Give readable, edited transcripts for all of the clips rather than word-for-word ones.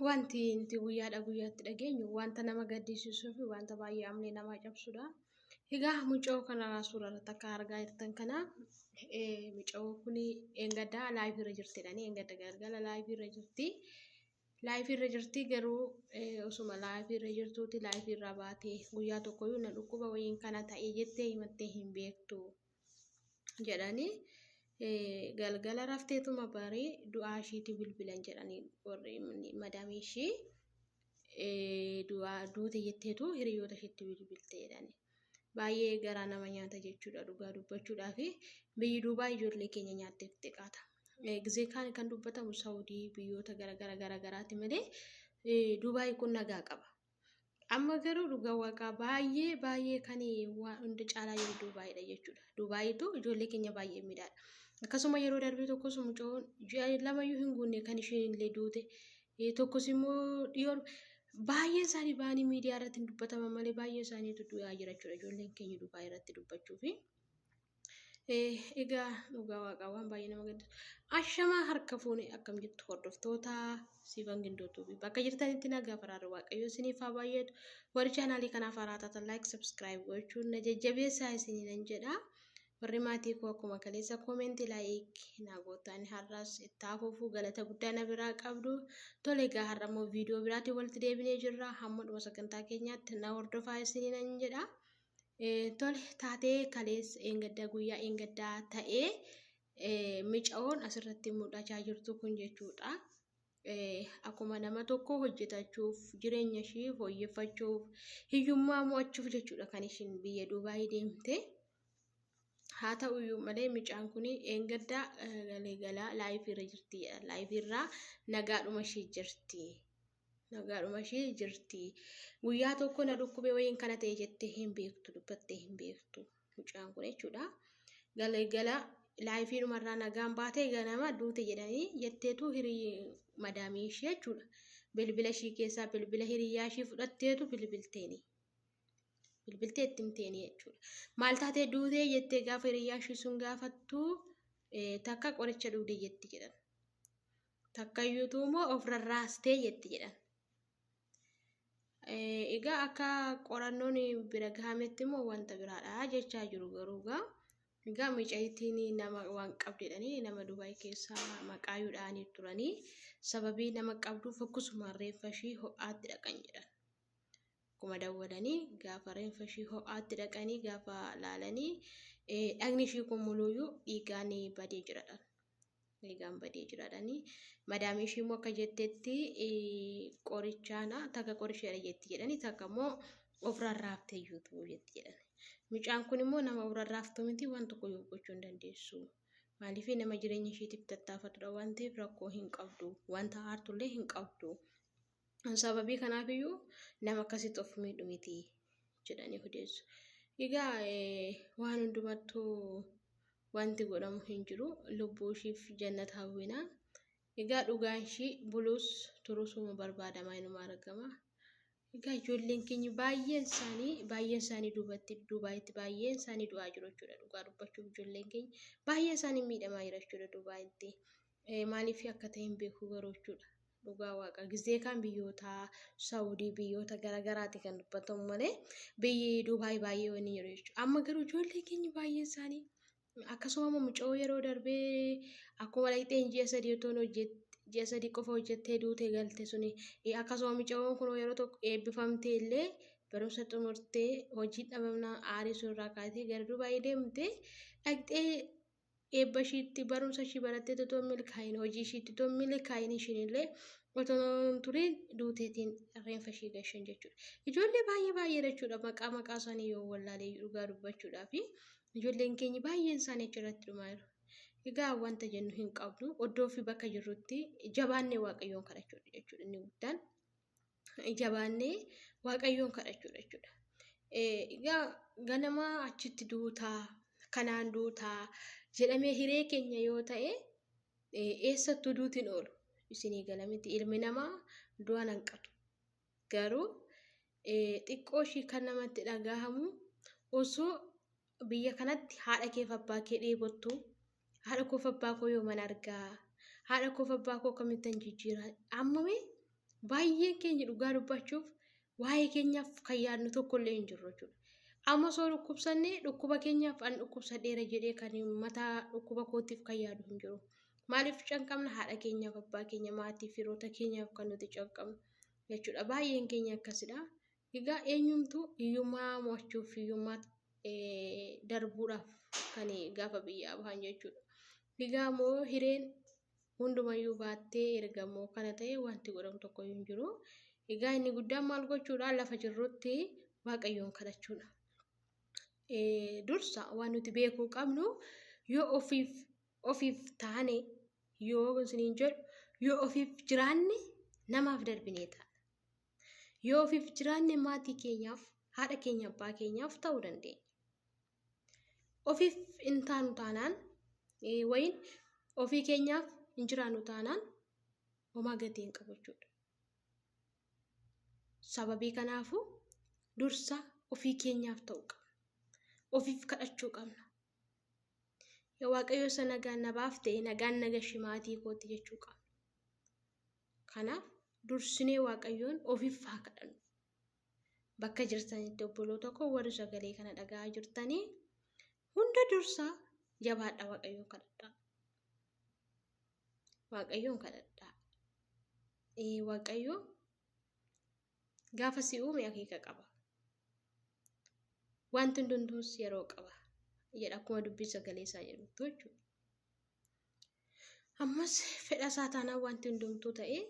wanti nuti guyyaadhaa guyyaatti dhageenyu wanta nama gaddisiisuu fi wanta baay'ee amlee namaa cabsudha. Egaa mucoo kanarraa suuraa irratti akka argaa jirtan kana mucoo kun eengaddaa laayivii irra jirtidhani. Eengadda galgala laayivii irra jirti. Laayivii irra jirti garuu osuma laayivii irra jirtuuti laayivii irraa baatee guyyaa tokkoyyuu na dhukkuba wayiin kana ta'ee jettee himattee hin beektu jedhanii. Galgala rafteetuma barii du'aa ishiitti bilbilan jedhanii warri madaamii ishii du'aa duute jetteetu hiriyoota ishiitti bilbilte jedhani. Baay'ee garaa nama nyaata jechuudha dhugaa dubbachuudhaa fi biyyi Duubaa ijoollee keenya nyaattee xiqqaata. Gizee kan dubbatamu Saawudii biyyoota garaagaraati malee Duubaay kun nagaa qaba. Amma garuu dhugaa waaqaa baay'ee kan hunda caalaa yeroo Duubaayidha jechuudha. Duubaayitu ijoollee keenya baay'ee miidhaadha. Akkasuma yeroo darbee tokkos mucoon lamayyuu hin guunne kan isheen illee duute tokkos immoo dhiyoo baay'ee isaanii baanii miidiyaa irratti hin dubbataman malee baay'ee isaaniitu du'aa jira jechuudha ijoolleen keenya Duubaay irratti dubbachuu fi egaa dhugaa waaqaa waan baay'ee nama gaddisiisu. Ashamaa harka fuune akkam jirtu hordoftoota Siifan Gindootuu fi bakka jirtanitti nagaa faraarri waaqayyoo isiniif haa baay'atu. Warri chaanaalii kanaaf haaraa taatan like subscribe gochuun na jajjabeessaa isiniin jedha. Warri maatii koo akkuma kaleessa koomentii like na gootan har'as itti hafuuf galata guddaa na biraa qabdu. Tole egaa har'a immoo viidiyoo biraatti walitti deebinee jirra. Hamma dhuma sagantaa keenyaatti na hordofaa isiniin jedha. Tole taatee kaleessa eengaddaa guyyaa eengaddaa ta'ee mucoon asirratti mul'achaa jirtu kun jechuudha. Akkuma nama tokko hojjetachuuf jireenya ishee fooyyeffachuuf hiyyummaa mo'achuuf jechuudha kan ishiin biyya Duubaay deemte. Haa ta'uyyuu malee mucaan kun eengaddaa galgalaa laayivii irra jirti jedha. Laayivii irraa nagaadhuma ishee jirti. Nagaadhuma ishee jirti. Guyyaa tokko na dhukkubee wayiin kana ta'e jettee hin beektu dubbattee hin beektu mucaan kun jechuudha. Galgala laayivii dhumarraa nagaan baatee ganama duute jedhanii jetteetu madaamii ishee jechuudha. Bilbila ishee keessaa bilbila hiriyaa ishee fudhatteetu bilbilteeni. Bilbiltee itti himteeni jechuudha. Maal taatee duutee jettee gaafa hiriyaa ishee sun gaafattu takka qoricha dhugdee jetti jedhan. Takka iyyuu immoo ofirra raastee jetti jedhan. Egaa akka qorannoon bira gahametti immoo wanta biraadha jechaa jiru garuu egaa mucayittiin nama waan qabdedhanii nama Duubaay keessaa maqaayuudhaanii turanii sababii nama qabduuf akkasuma reeffa ishee ho'aatti dhaqan jedhan. Akkuma dawwadanii gaafa reeffa ishee ho'aatti dhaqanii gaafa laalanii dhagni ishee kun muluyyuu dhiigaan badee jiradhan. Dhiigaan badee jiradhanii madaamii ishee immoo akka jettetti qorichaana takka qorisheedha jetti jedhanii takka immoo ofirraa raaftee iyyuu jetti jedhan. Mucaan kun immoo nama ofirraa raaftu miti waan tokko gochuu hin dandeessu. Maaliif nama jireenya isheetiif tattaafatudha waan ta'eef rakkoo hin qabdu. Wanta aartullee hin qabdu. Sababii kanaaf iyyuu nama akkasitti of miidhu miti jedhanii odeessu. Egaa waan hundumattuu wanti godhamu hin jiru. Lubbuu isheef jannata hawwina. Egaa dhugaan ishee buluus turuusuma barbaadama inuma argama. Egaa ijoolleen keenya baay'een isaanii Duubaayitti baay'een isaanii du'aa jiru jechuudha. Dhugaa dubbachuuf ijoolleen keenya baay'een isaanii miidhamaa jira jechuudha Duubaayitti. Maaliif akka ta'e hin beeku garuu jechuudha. Dhugaa waaqa gizee kan biyyoota Saawudii biyyoota garaagaraati kan dubbatamu malee biyyi Duubaay baay'ee wani jiru jechuudha. Amma garuu ijoollee keenya baay'een isaanii akkasuma mucoo yeroo darbee akkuma layixeen ji'a sadii qofa hojjettee duutee galte suni akkasuma mucoon kun yeroo tokko eebbifamtee illee barumsa xumurtee hojii dhabamnaa aarii suuraa kaatee gara Duubaay deemtee dhaqxee eebba isheetti barumsa ishee barattee totoo milkaa'in hojii isheetti totoo milkaa'in ishiin illee otoo tureen duuteetiin reeffa ishee gashan jechuudha. Ijoollee baay'ee jechuudha maqaa isaanii yoo wallaalee dhugaa dubbachuudhaa fi ijoolleen keenya baay'een isaanii achirratti dhumaa jiru. Egaa wanta jennu hin qabnu oddoo fi bakka jirrutti jabaannee waaqayyoon kadhachuudha jechuudha inni guddaan. Jabaannee waaqayyoon kadhachuudha jechuudha. Egaa ganama achitti duutaa kanaan duutaa jedhamee hiree keenya yoo ta'e eessattuu duutiin oolu isinii galamiti ilmi namaa du'aan hanqatu. Garuu xiqqoo ishii kan namatti dhagahamu osoo biyya kanatti haadha kee fi abbaa kee dheebottu haadha koo fi abbaa koo yoo mana argaa haadha koo fi abbaa koo kamittan jijjiira ammame baay'ee keenya dhugaa dubbachuuf waa'ee keenyaaf kan yaadnu tokkollee hin jirru jechuudha. Amma soo dhukkubsannee dhukkuba keenyaaf an dhukkubsadheera jedhee kan mataa dhukkuba kootiif kan yaadu hin jiru. Maaliif canqabna haadha keenyaaf abbaa keenya maatii firoota keenyaaf kan nuti canqabnu jechuudha. Baay'een keenya akkasidha. Egaa eenyumtuu hiyyummaa mo'achuuf hiyyummaa darbuudhaaf kan gaafa biyyaa bahan jechuudha. Egaa moo hireen hundumayyuu baattee ergamoo kana ta'e wanti godhamu tokko hin jiru. Egaa inni guddaan maal gochuudha lafa jirrutti waaqayyoon kadhachuudha. Dursa waan nuti beekuu qabnu yoo ofiif taane yoo isiniin jedhu yoo ofiif jiraanne namaaf darbinee ta'a. Yoo ofiif jiraanne maatii keenyaaf haadha keenya abbaa keenyaaf ta'uu dandeenya. Ofiif hin taanu taanaan wayin ofii keenyaaf hin jiraannu taanaan homaa gatii hin qabu jechuudha. Sababii kanaafuu dursa ofii keenyaaf ta'uu qaba. Ofiif kadhachuu qabna. Yaa waaqayyo sana nagaan nabaaf ta'e nagaan nagashi maatii kooti jechuu qabna. Kanaaf dursinee waaqayyoon ofiif haa kadhannu. Bakka jirtanitti obboloota koo warri sagalee kana dhaga'aa jirtanii hunda dursaa jabaadha waaqayyoon kadhadhaa. Waaqayyoon kadhadhaa. Waaqayyo gaafa si uume akeeka qaba. Wanti hundumtuus yeroo qaba. Jedha akkuma dubbii sagalee isaa jedhutti jechuudha. Ammas fedha saataanaa wanti hundumtuu ta'ee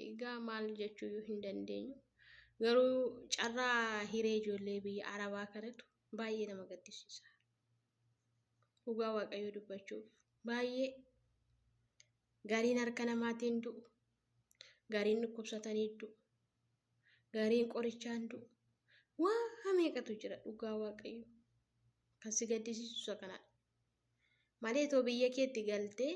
egaa maal jechuu hin dandeenyu. Garuu carraa hiree ijoollee biyya Arabaa kanatu baay'ee nama gaddisiisa. Dhugaa waaqayyo dubbachuuf baay'ee gariin harka namaatiin du'u, gariin dhukkubsatanii du'u, gariin qorichaan du'u. Waa meeqatu jira dhugaa waaqayyo. Kan si gaddisiisu isa kanadha. Malee too biyya keetti galtee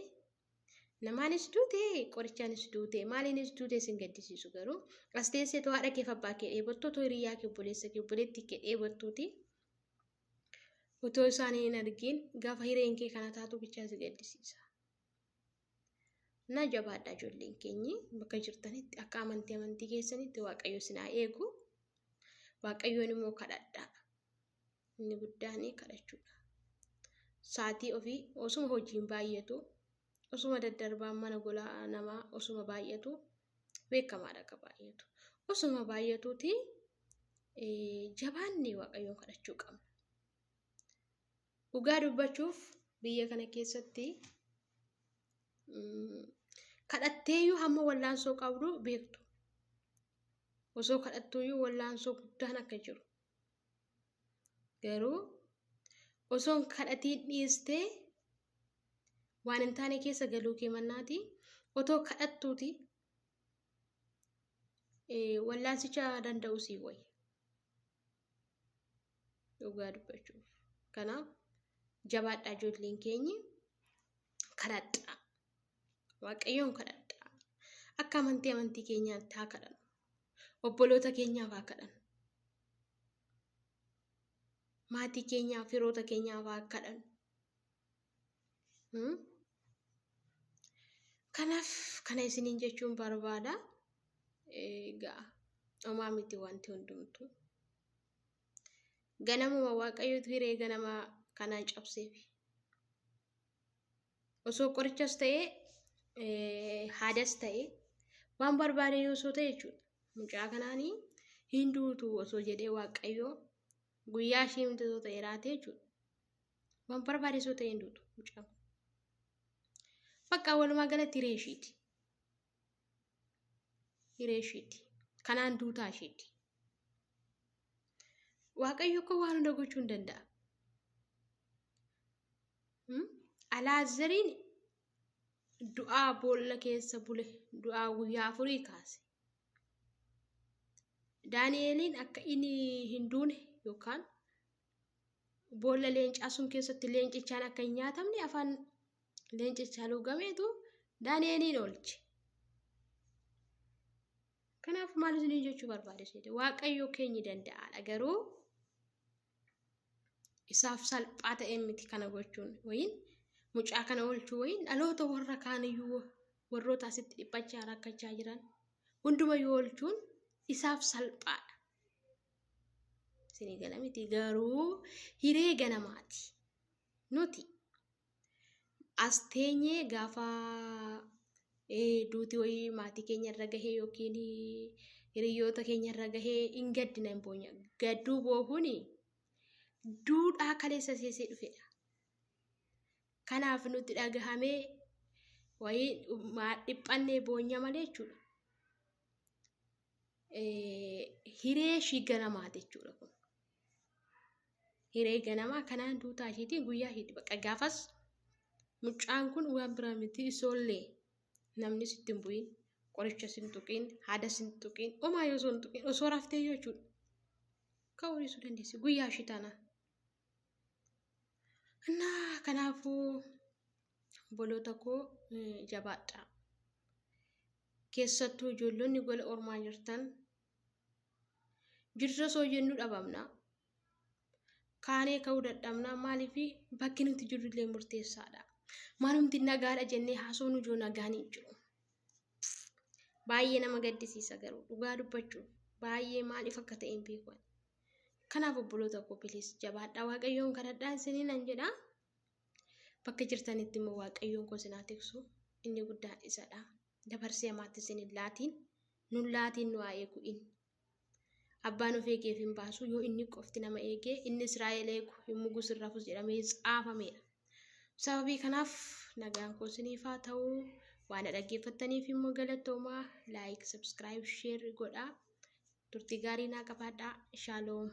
namaanis duute qorichaanis duute maaliinis duute sin gaddisiisu garuu as teessee too haadha kee abbaa kee dheebottoo too hiriyaa kee obboleessa kee obboleettii kee dheebottuuti. Otoo isaanii hin argin gaafa hireen kee kana taatu bichaa si gaddisiisa. Na jabaadhaa ijoolleen keenyi bakka jirtanitti akka amantii keessanitti waaqayyo sinaa eegu. Waaqayyoon immoo kadhadhaa. Inni guddaan kadhachuudha. Saatii ofii osuma hojiin baay'atu osuma daddarbaan mana golaa namaa osuma baay'atu beekamaadha akka baay'atu. Osuma baay'atuuti jabaannee waaqayyoon kadhachuu qabna. Dhugaa dubbachuuf biyya kana keessatti kadhatteeyyuu hamma wallaansoo qabdu beektu. Osoo kadhattuuyyuu wallaansoo guddaan akka jiru. Garuu osoon kadhatiin dhiistee waan hin taane keessa galuu kee mannaati. Otoo kadhattuuti wallaansicha danda'u sii wayya. Dhugaa dubbachuuf. Kanaaf jabaadhaa ijoolleen keenyi kadhadhaa. Waaqayyoon kadhadhaa. Akka amantii keenyaatti haa kadhannu. Obboloota keenyaaf haa kadhannu. Maatii keenyaaf firoota keenyaaf haa kadhannu. Kanaaf kana isiniin jechuun barbaada. Egaa homaa miti wanti hundumtu. Ganamuma waaqayyootu hiree ganama kanaan cabseef. Osoo qorichas ta'ee haadas ta'ee waan barbaade osoo ta'e jechuudha. Mucaa kanaanii hinduutu osoo jedhee waaqayyoo guyyaa ishee miti osoo ta'e raatee jechuudha. Waan barbaade osoo ta'e hinduutu mucaa. Bakka walumaa galatti hiree isheeti. Hiree isheeti. Kanaan duutaa isheeti. Waaqayyo akka waan hunda gochuu hin danda'a. Alaazariin du'aa boolla keessa bule du'aa guyyaa 4 kaase. Daani'eliin akka inni hin duune yookaan boolla leencaa sun keessatti leencichaan akka hin nyaatamne afaan leencichaa lugameetu Daani'eliin oolche. Kanaaf maal isin jechuu barbaade seete waaqayyo keenya danda'aadha garuu isaaf salphaa ta'e miti kana gochuun wayin mucaa kana oolchuu wayin dhaloota warra kaaniyyuu warroota asitti dhiphachaa rakkachaa jiran hundumayyuu oolchuun isaaf salphaadha. Isinii gala miti garuu hiree ganamaati. Nuti as teenyee gaafa duuti wayii maatii keenya irra gahee yookiin hiriyoota keenya irra gahee hin gaddina hin boonya. Gadduu boohuun duudhaa kaleessa seesee dhufedha. Kanaaf nuti dhagahamee wayii dhiphannee boonya malee jechuudha. Hiree ishii ganamaati jechuudha kun. Hiree ganamaa kanaan duutaa ishiitiin guyyaa ishiitti bakka gaafas mucaan kun waan biraa miti isoollee namni sitti hin bu'in qoricha sin tuqin haada sin tuqin homaa yoo sun tuqin osoo raftee jechuudha. Ka'uu dhiisuu dandeessi guyyaa ishii tana. Kanaafuu obboloota koo jabaadhaa. Keessattuu ijoollonni gola ormaa jirtan jirra soo jennu dhabamna. Kaanee ka'uu dadhabna maaliif bakki nuti jirrullee murteessaadha. Maalumti nagaadha jennee haasawnu ijoo nagaan hin jiru. Baay'ee nama gaddisiisa garuu dhugaa dubbachuun baay'ee maaliif akka ta'e hin beeku. Kanaaf obboloota koo bilis jabaadhaa waaqayyoon kadhadhaa isiniin nan jedha. Bakka jirtanitti immoo waaqayyoon koo isin haa tiksu inni guddaan isadha. Dabarsee amaatti isin hin laatiin nun laatiin nu haa eegu'in. Abbaan of eegeef hin baasu yoo inni qofti nama eegee inni Israa'el eegu hin mugu sirrafus jedhamee caafameera. Sababii kanaaf nagaan koo isiniif haa ta'u waan dhaggeeffattaniif immoo galatoomaa laayik, sabskiraayib, sheer godhaa. Turtii gaarii naa qabaadhaa. Shaaloom.